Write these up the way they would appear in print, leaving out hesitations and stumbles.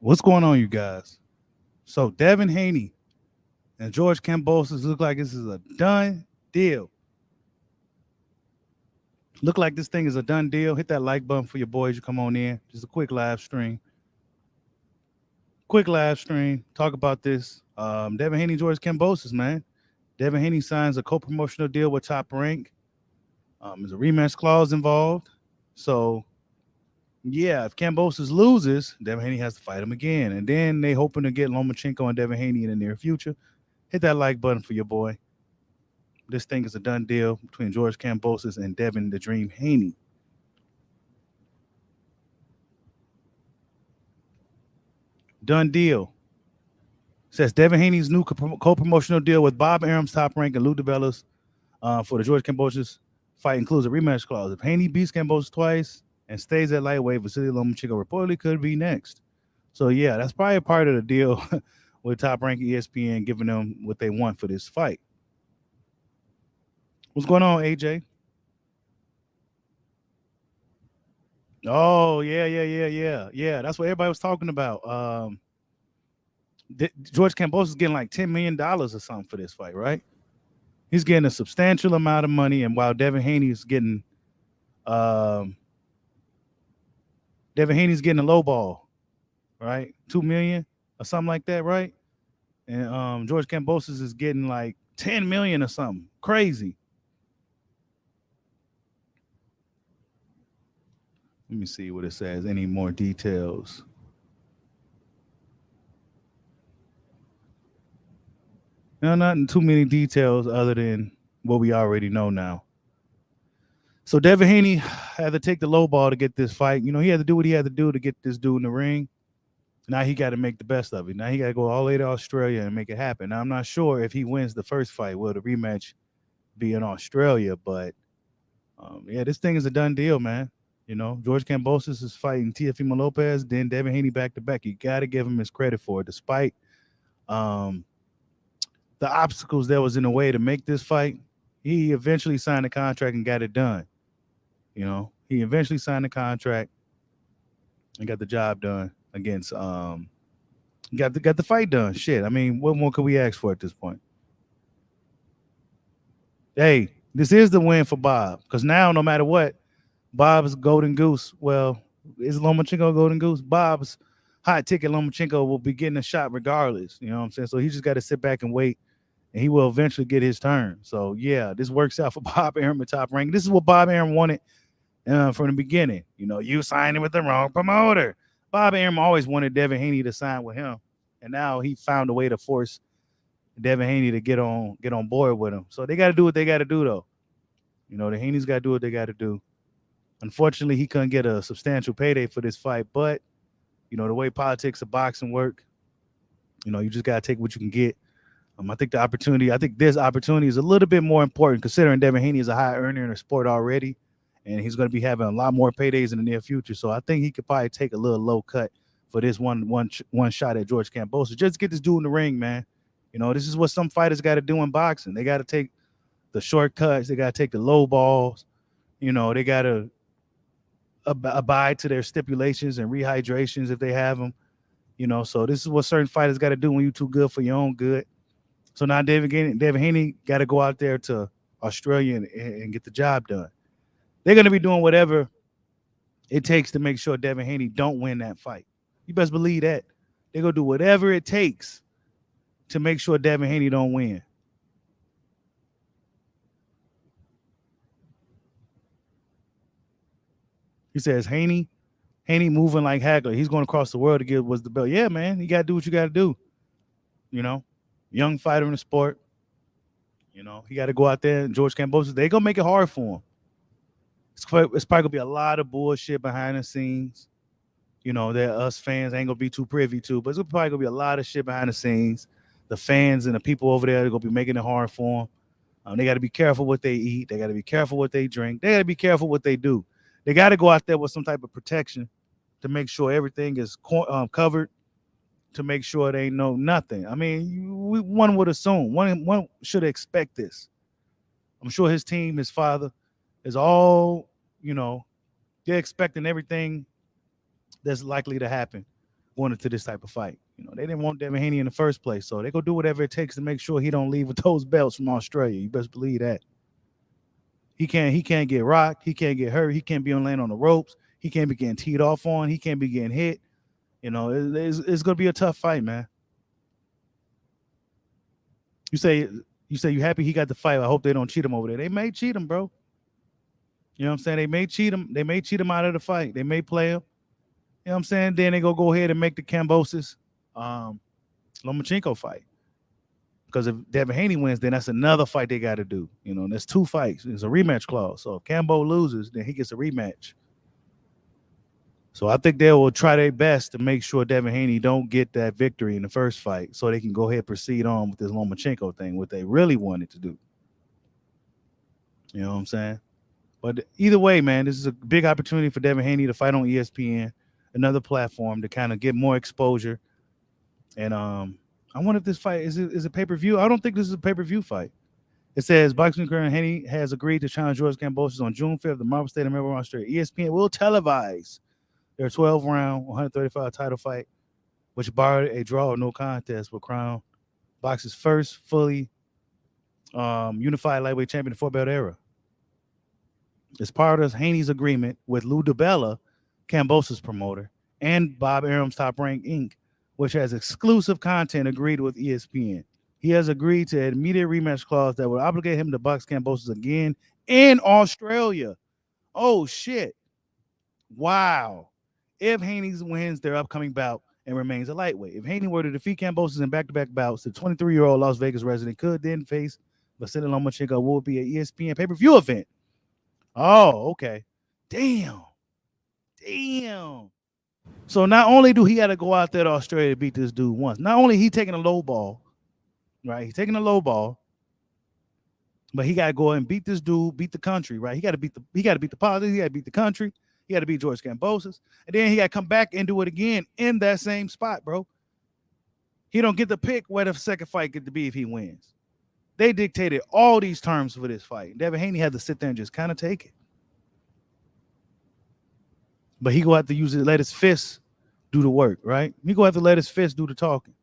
What's going on, you guys? So Devin Haney and George Kambosos look like this is a done deal. Look like this thing is a done deal. Hit that like button for your boys. You come on in. Just a quick live stream. Quick live stream. Talk about this. Devin Haney, George Kambosos, man. Devin Haney signs a co-promotional deal with Top Rank. There's a rematch clause involved. So yeah, if Kambosos loses, Devin Haney has to fight him again. And then they hoping to get Lomachenko and Devin Haney in the near future. Hit that like button for your boy. This thing is a done deal between George Kambosos and Devin the Dream Haney. Done deal. Says Devin Haney's new co-promotional deal with Bob Arum's Top Rank and Lou DiBella's for the George Kambosos fight includes a rematch clause. If Haney beats Kambosos twice and stays at lightweight, Vasily Lomachenko reportedly could be next. So yeah, that's probably a part of the deal with Top Rank ESPN giving them what they want for this fight. What's going on, AJ? Oh yeah. That's what everybody was talking about. George Kambosos is getting like $10 million or something for this fight, right? He's getting a substantial amount of money, and while um, Devin Haney's getting a low ball, right? 2 million or something like that, right? And George Kambosos is getting like 10 million or something crazy. Let me see what it says. Any more details? No, not in too many details other than what we already know now. So Devin Haney had to take the low ball to get this fight. You know, he had to do what he had to do to get this dude in the ring. Now he got to make the best of it. Now he got to go all the way to Australia and make it happen. Now I'm not sure if he wins the first fight, will the rematch be in Australia? But yeah, this thing is a done deal, man. You know, George Kambosos is fighting Teofimo Lopez, then Devin Haney back to back. You got to give him his credit for it, despite um, the obstacles that was in the way to make this fight. He eventually signed a contract and got it done. You know, he eventually signed the contract and got the job done against got the fight done. Shit. I mean, what more could we ask for at this point? Hey, this is the win for Bob. Because now no matter what, Bob's golden goose. Well, is Lomachenko golden goose? Bob's hot ticket Lomachenko will be getting a shot regardless. You know what I'm saying? So he just got to sit back and wait, and he will eventually get his turn. So yeah, this works out for Bob Arum at Top Rank. This is what Bob Arum wanted from the beginning. You know, you signed with the wrong promoter. Bob Arum always wanted Devin Haney to sign with him, and now he found a way to force Devin Haney to get on board with him. So they got to do what they got to do, though. You know, the Haney's got to do what they got to do. Unfortunately, he couldn't get a substantial payday for this fight, but you know the way politics of boxing work, you know you just gotta take what you can get. I think this opportunity is a little bit more important considering Devin Haney is a high earner in the sport already, and he's going to be having a lot more paydays in the near future. So I think he could probably take a little low cut for this one shot at George Kambosos. Just get this dude in the ring, man. You know this is what some fighters got to do in boxing. They got to take the shortcuts. They got to take the low balls. You know they got to abide to their stipulations and rehydrations if they have them. You know, so this is what certain fighters got to do when you're too good for your own good. So now David Haney got to go out there to Australia and get the job done. They're going to be doing whatever it takes to make sure Devin Haney don't win that fight. You best believe that. They're going to do whatever it takes to make sure Devin Haney don't win. He says Haney moving like Hagler. He's going across the world to get was the belt. Yeah, man. You got to do what you got to do. You know, young fighter in the sport. You know, he got to go out there. And George Kambosos, they going to make it hard for him. It's probably going to be a lot of bullshit behind the scenes. You know, that us fans ain't going to be too privy to. But it's probably going to be a lot of shit behind the scenes. The fans and the people over there are going to be making it hard for them. They got to be careful what they eat. They got to be careful what they drink. They got to be careful what they do. They got to go out there with some type of protection to make sure everything is covered, to make sure they know nothing. I mean, one would assume, one should expect this. I'm sure his team, his father, is all, you know, they're expecting everything that's likely to happen going into this type of fight. They didn't want Devin Haney in the first place, so they go do whatever it takes to make sure he don't leave with those belts from Australia. You best believe that. He can't get rocked. He can't get hurt. He can't be on land on the ropes. He can't be getting teed off on. He can't be getting hit. It's gonna be a tough fight, man. You say you happy he got the fight. I hope they don't cheat him over there. They may cheat him, bro. You know what I'm saying? They may cheat him. They may cheat him out of the fight. They may play him. You know what I'm saying? Then they go ahead and make the Kambosos Lomachenko fight. Because if Devin Haney wins, then that's another fight they got to do. There's two fights. There's a rematch clause. So if Cambo loses, then he gets a rematch. So I think they will try their best to make sure Devin Haney don't get that victory in the first fight so they can go ahead and proceed on with this Lomachenko thing, what they really wanted to do. You know what I'm saying? But either way, man, this is a big opportunity for Devin Haney to fight on ESPN, another platform to kind of get more exposure. And I wonder if this fight is a pay-per-view. I don't think this is a pay-per-view fight. It says boxing current Haney has agreed to challenge Joyce Campbell on June 5th at the Marble Stadium in Melbourne, Australia. ESPN will televise their 12-round, 135 title fight, which barred a draw or no contest, will crown boxing's first fully unified lightweight champion in the four-belt era. As part of Haney's agreement with Lou DiBella, Kambosos promoter, and Bob Arum's Top Rank Inc., which has exclusive content agreed with ESPN. He has agreed to an immediate rematch clause that will obligate him to box Kambosos again in Australia. Oh, shit. Wow. If Haney wins their upcoming bout and remains a lightweight. If Haney were to defeat Kambosos in back-to-back bouts, the 23-year-old Las Vegas resident could then face Vasily Lomachenko, will be an ESPN pay-per-view event. Oh, okay. Damn. So not only do he got to go out there to Australia to beat this dude once, not only he taking a low ball, right? He's taking a low ball, but he got to go and beat this dude, beat the country, right? He got to beat the politics, he got to beat the country, he got to beat Joyce Campbell, and then he got to come back and do it again in that same spot, bro. He don't get to pick where the second fight get to be if he wins. They dictated all these terms for this fight. Devin Haney had to sit there and just kind of take it. But he gonna have to use it, let his fists do the work, right? He gonna have to let his fists do the talking.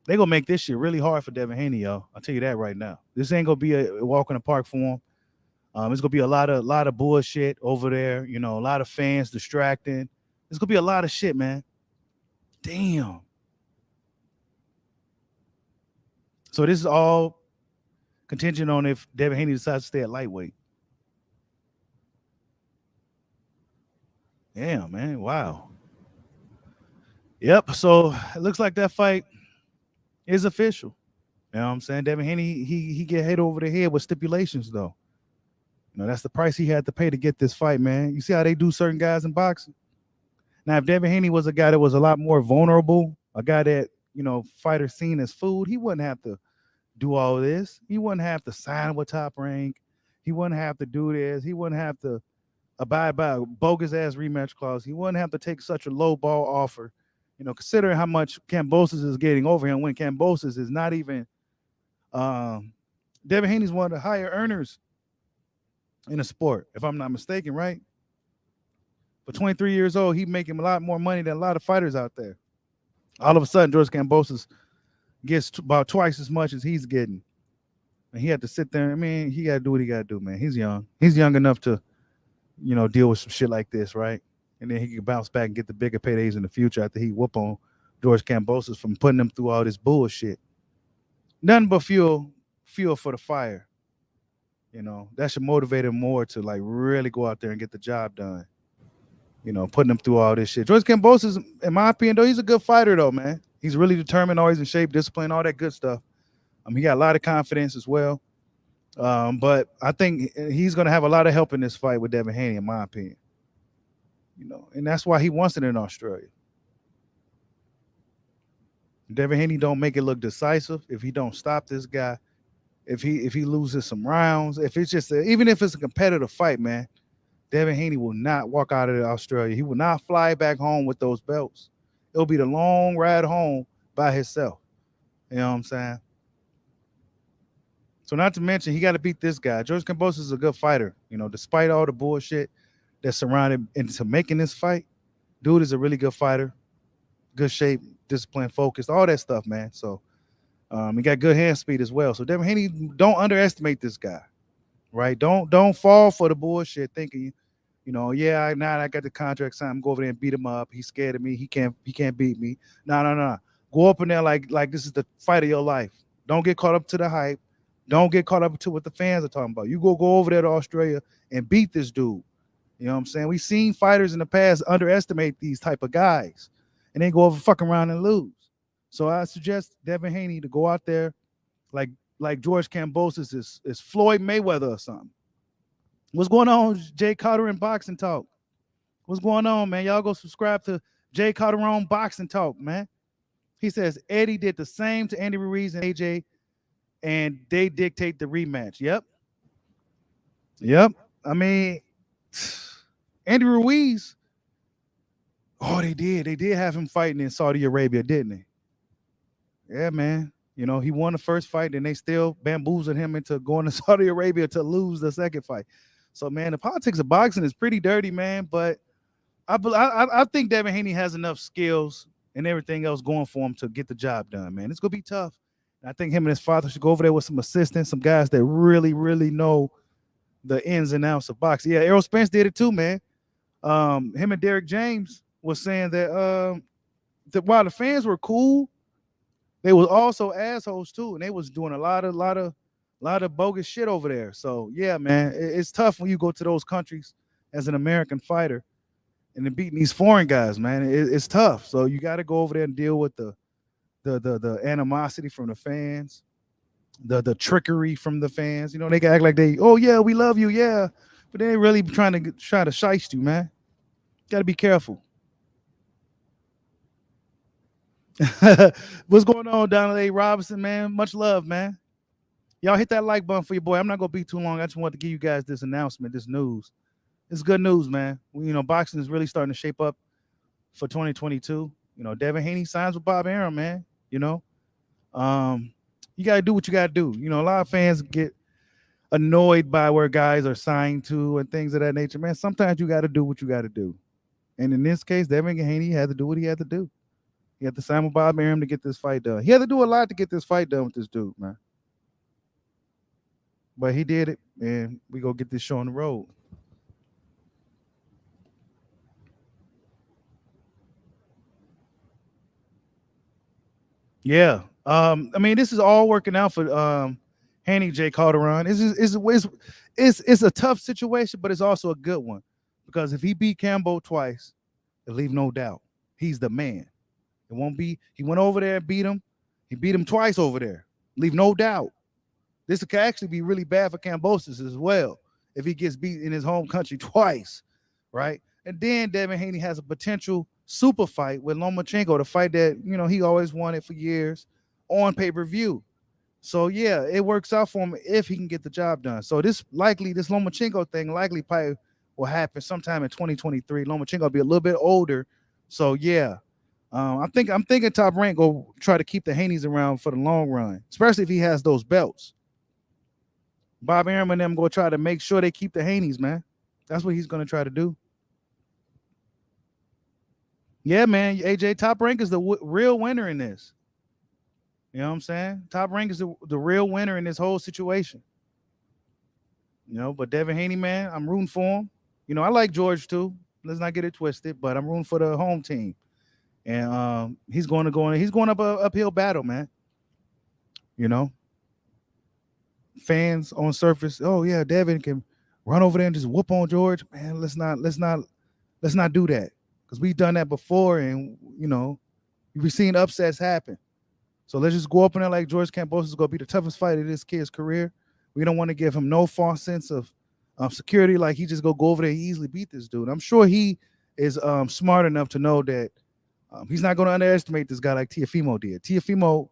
They gonna make this shit really hard for Devin Haney, y'all. I'll tell you that right now. This ain't gonna be a walk in the park for him. It's gonna be a lot of bullshit over there. A lot of fans distracting. It's gonna be a lot of shit, man. Damn. So this is all contingent on if Devin Haney decides to stay at lightweight. Yeah, man. Wow. Yep. So it looks like that fight is official. You know what I'm saying? Devin Haney, he get hit over the head with stipulations, though. That's the price he had to pay to get this fight, man. You see how they do certain guys in boxing? Now, if Devin Haney was a guy that was a lot more vulnerable, a guy that, fighters seen as food, he wouldn't have to do all this. He wouldn't have to sign with Top Rank. He wouldn't have to do this. He wouldn't have to abide by a bogus ass rematch clause. He wouldn't have to take such a low ball offer. Considering how much Kambosos is getting over him, when Kambosos is not even Devin Haney's one of the higher earners in the sport, if I'm not mistaken, right? For 23 years old, he's making a lot more money than a lot of fighters out there. All of a sudden, George Kambosos gets about twice as much as he's getting. And he had to sit there. I mean, he got to do what he got to do, man. He's young. He's young enough to, deal with some shit like this, right? And then he can bounce back and get the bigger paydays in the future after he whoop on George Kambosos from putting him through all this bullshit. Nothing but fuel for the fire. That should motivate him more to really go out there and get the job done. Putting him through all this shit. Joyce Campbell, in my opinion, though, he's a good fighter, though, man. He's really determined, always in shape, discipline, all that good stuff. He got a lot of confidence as well. But I think he's going to have a lot of help in this fight with Devin Haney, in my opinion. And that's why he wants it in Australia. Devin Haney don't make it look decisive. If he don't stop this guy, if he loses some rounds, if it's just even if it's a competitive fight, man, Devin Haney will not walk out of Australia. He will not fly back home with those belts. It'll be the long ride home by himself. You know what I'm saying? So not to mention, he got to beat this guy. George Kambosos is a good fighter. Despite all the bullshit that surrounded into making this fight, dude is a really good fighter. good shape, discipline, focused, all that stuff, man. So he got good hand speed as well. So Devin Haney, don't underestimate this guy, right? Don't fall for the bullshit thinking, yeah, now I got the contract signed. Go over there and beat him up. He's scared of me. He can't beat me. No, no, no. Go up in there like this is the fight of your life. Don't get caught up to the hype. Don't get caught up to what the fans are talking about. You go over there to Australia and beat this dude. You know what I'm saying? We've seen fighters in the past underestimate these type of guys and then go over fucking around and lose. So I suggest Devin Haney to go out there like George Kambosos is Floyd Mayweather or something. What's going on, Jay Carter in Boxing Talk? What's going on, man? Y'all go subscribe to Jay Carter on Boxing Talk, man. He says Eddie did the same to Andy Ruiz and AJ, and they dictate the rematch. Yep. I mean, Andy Ruiz. Oh, they did. They did have him fighting in Saudi Arabia, didn't they? Yeah, man. He won the first fight, and they still bamboozled him into going to Saudi Arabia to lose the second fight. So, man, the politics of boxing is pretty dirty, man. But I think Devin Haney has enough skills and everything else going for him to get the job done, man. It's gonna be tough. I think him and his father should go over there with some assistants, some guys that really, really know the ins and outs of boxing. Yeah, Errol Spence did it too, man. Him and Derek James was saying that while the fans were cool, they was also assholes too, and they was doing a lot of bogus shit over there. So yeah, man, it's tough when you go to those countries as an American fighter and then beating these foreign guys, man. It's tough. So you got to go over there and deal with the animosity from the fans, the trickery from the fans. They can act like oh yeah, we love you, yeah, but they ain't really trying to shice you, man. Got to be careful. What's going on, Donald A. Robinson, man? Much love, man. Y'all hit that like button for your boy. I'm not gonna be too long. I just want to give you guys this announcement, this news. It's good news, man. Boxing is really starting to shape up for 2022. Devin Haney signs with Bob Arum, man. You gotta do what you gotta do. A lot of fans get annoyed by where guys are signed to and things of that nature, man. Sometimes you gotta do what you gotta do. And in this case, Devin Haney had to do what he had to do. He had to sign with Bob Arum to get this fight done. He had to do a lot to get this fight done with this dude, man. But he did it, and we go get this show on the road. Yeah. I mean, this is all working out for Haney J. Calderon. It's a tough situation, but it's also a good one. Because if he beat Cambo twice, it leave no doubt. He's the man. It won't be. He went over there and beat him. He beat him twice over there. Leave no doubt. This could actually be really bad for Kambosos as well if he gets beat in his home country twice, right? And then Devin Haney has a potential super fight with Lomachenko, the fight that he always wanted for years on pay-per-view. So yeah, it works out for him if he can get the job done. So this Lomachenko thing likely probably will happen sometime in 2023. Lomachenko will be a little bit older. So yeah. I'm thinking Top Rank go try to keep the Haneys around for the long run, especially if he has those belts. Bob Arum and them go try to make sure they keep the Haneys, man. That's what he's going to try to do. Yeah, man. AJ, Top Rank is the real winner in this. You know what I'm saying? Top Rank is the real winner in this whole situation. But Devin Haney, man, I'm rooting for him. I like George too. Let's not get it twisted, but I'm rooting for the home team. And he's going up an uphill battle, man. Fans on surface, oh yeah, Devin can run over there and just whoop on George. Man, let's not do that. Because we've done that before, and we've seen upsets happen. So let's just go up in there like Joyce Campbell is going to be the toughest fight of this kid's career. We don't want to give him no false sense of security, like he just go over there and easily beat this dude. I'm sure he is smart enough to know that he's not going to underestimate this guy like Teofimo did. Teofimo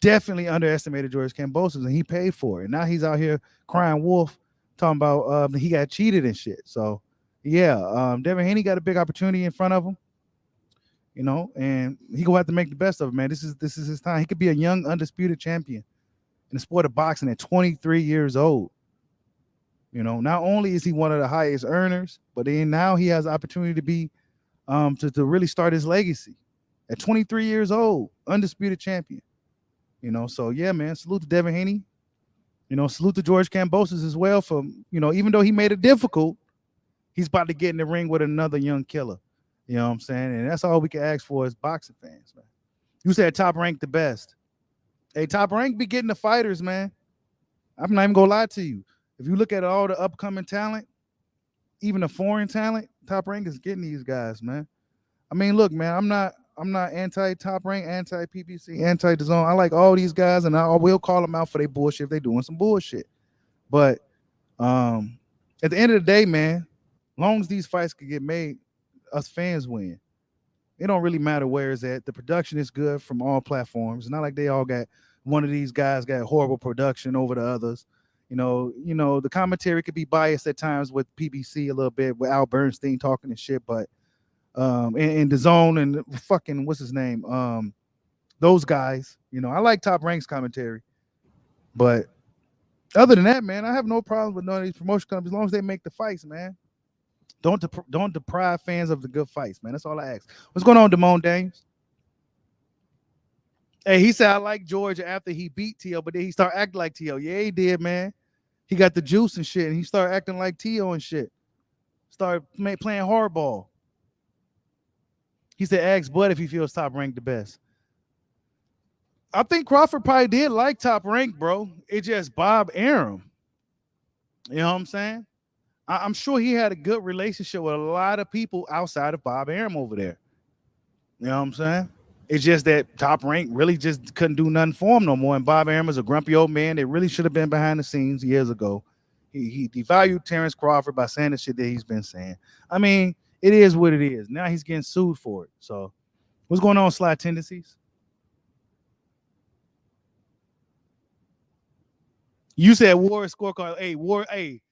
definitely underestimated Joyce Kambosos, and he paid for it. And now he's out here crying wolf, talking about he got cheated and shit. So yeah, Devin Haney got a big opportunity in front of him, and he gonna have to make the best of it, man. This is his time. He could be a young undisputed champion in the sport of boxing at 23 years old. Not only is he one of the highest earners, but then now he has the opportunity to be to really start his legacy at 23 years old, undisputed champion. So yeah, man, salute to Devin Haney. Salute to George Kambosos as well for, even though he made it difficult, he's about to get in the ring with another young killer. You know what I'm saying? And that's all we can ask for as boxing fans, man. You said Top Rank the best. Hey, Top Rank be getting the fighters, man. I'm not even gonna lie to you. If you look at all the upcoming talent, even the foreign talent, Top Rank is getting these guys, man. I mean, look, man, I'm not anti Top Rank, anti PPC, anti DAZN. I like all these guys, and I will call them out for their bullshit if they doing some bullshit. But at the end of the day, man, long as these fights can get made, us fans win. It don't really matter where it's at. The production is good from all platforms. It's not like they all got one of these guys got horrible production over the others. The commentary could be biased at times with PBC a little bit with Al Bernstein talking and shit, but in the zone and fucking what's his name? Those guys, I like Top Rank's commentary. But other than that, man, I have no problem with none of these promotion companies as long as they make the fights, man. Don't deprive fans of the good fights, man. That's all I ask. What's going on, Damone Daniels? Hey, he said I like Georgia after he beat T.O., but then he started acting like T.O. Yeah, he did, man. He got the juice and shit, and he started acting like T.O. and shit. Started playing hardball. He said, ask Bud if he feels Top Rank the best. I think Crawford probably did like Top Rank, bro. It's just Bob Arum. You know what I'm saying? I'm sure he had a good relationship with a lot of people outside of Bob Arum over there. You know what I'm saying? It's just that Top Rank really just couldn't do nothing for him no more. And Bob Arum is a grumpy old man that really should have been behind the scenes years ago. He devalued Terence Crawford by saying the shit that he's been saying. I mean, it is what it is. Now he's getting sued for it. So what's going on, Sly Tendencies? You said War scorecard. Hey, War, hey.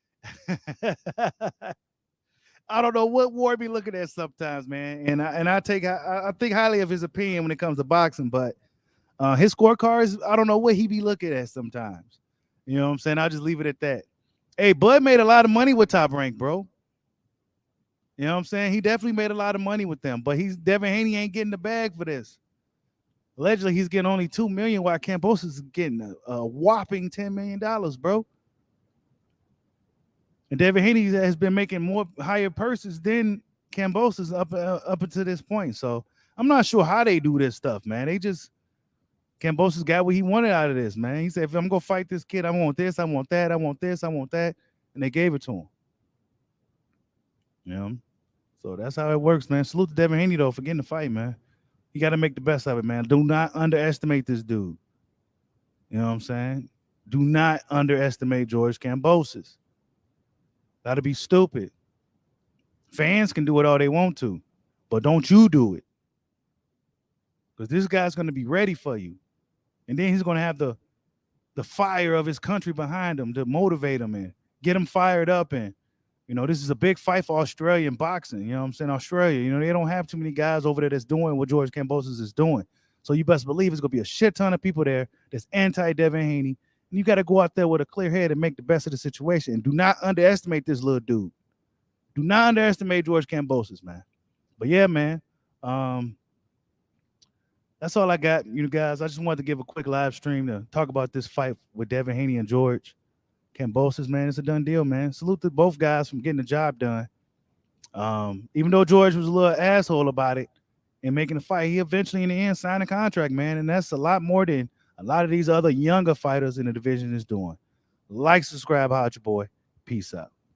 I don't know what War be looking at sometimes, man. And I think highly of his opinion when it comes to boxing, but his scorecards, I don't know what he be looking at sometimes. You know what I'm saying? I'll just leave it at that. Hey, Bud made a lot of money with Top Rank, bro. You know what I'm saying? He definitely made a lot of money with them, but Devin Haney ain't getting the bag for this. Allegedly, he's getting only $2 million, while Kambosos is getting a whopping $10 million, bro. And Devin Haney has been making more higher purses than Kambosos up until this point. So I'm not sure how they do this stuff, man. Kambosos got what he wanted out of this, man. He said, if I'm going to fight this kid, I want this, I want that, I want this, I want that. And they gave it to him. You know? So that's how it works, man. Salute to Devin Haney, though, for getting the fight, man. You got to make the best of it, man. Do not underestimate this dude. You know what I'm saying? Do not underestimate George Kambosos. That'd be stupid. Fans can do it all they want to, but don't you do it. Because this guy's going to be ready for you. And then he's going to have the fire of his country behind him to motivate him and get him fired up. And, this is a big fight for Australian boxing. You know what I'm saying? Australia, they don't have too many guys over there that's doing what George Kambosos is doing. So you best believe it's going to be a shit ton of people there that's anti-Devin Haney. And you got to go out there with a clear head and make the best of the situation. And do not underestimate this little dude. Do not underestimate George Kambosos, man. But yeah, man. That's all I got, guys. I just wanted to give a quick live stream to talk about this fight with Devin Haney and George Kambosos, man. It's a done deal, man. Salute to both guys from getting the job done. Even though George was a little asshole about it and making the fight, he eventually in the end signed a contract, man. And that's a lot more than a lot of these other younger fighters in the division is doing. Like, subscribe, holla at your boy. Peace out.